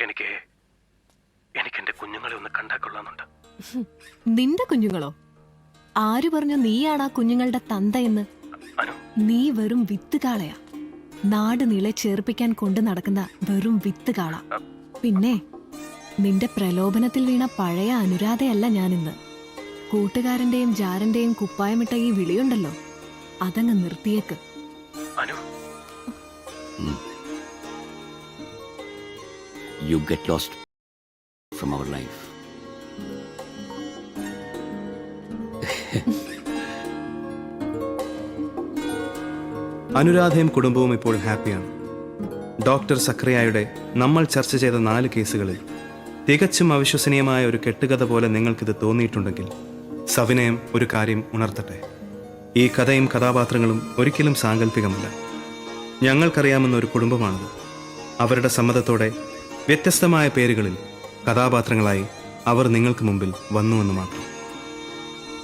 എനിക്ക് എന്റെ കുഞ്ഞുങ്ങളെ ഒന്ന് കണ്ടാൽ കൊള്ളാന്നുണ്ട്. നിന്റെ കുഞ്ഞുങ്ങളോ? ആര് പറഞ്ഞു നീയാണ് ആ കുഞ്ഞുങ്ങളുടെ തന്തയെന്ന്? അനു, നീ വെറും വിത്തുകാളയാ. നാട് നീളെ ചേർപ്പിക്കാൻ കൊണ്ടു നടക്കുന്ന വെറും വിത്തുകാള. പിന്നെ നിന്റെ പ്രലോഭനത്തിൽ വീണ പഴയ അനുരാധയല്ല ഞാനിന്ന്. കൂട്ടുകാരന്റെയും ജാരന്റെയും കുപ്പായമിട്ട ഈ വിളിയുണ്ടല്ലോ, അതങ്ങ് നിർത്തിയേക്ക്. Anu, You get lost from our life. അനുരാധയും കുടുംബവും ഇപ്പോൾ ഹാപ്പിയാണ്. ഡോക്ടർ സക്രിയയുടെ നമ്മൾ ചർച്ച ചെയ്ത 4 കേസുകളിൽ തികച്ചും അവിശ്വസനീയമായ ഒരു കെട്ടുകഥ പോലെ നിങ്ങൾക്കിത് തോന്നിയിട്ടുണ്ടെങ്കിൽ സവിനയം ഒരു കാര്യം ഉണർത്തട്ടെ. ഈ കഥയും കഥാപാത്രങ്ങളും ഒരിക്കലും സാങ്കല്പികമല്ല. ഞങ്ങൾക്കറിയാവുന്ന ഒരു കുടുംബമാണത്. അവരുടെ സമ്മതത്തോടെ വ്യത്യസ്തമായ പേരുകളിൽ കഥാപാത്രങ്ങളായി അവർ നിങ്ങൾക്ക് മുമ്പിൽ വന്നുവെന്ന് മാത്രം.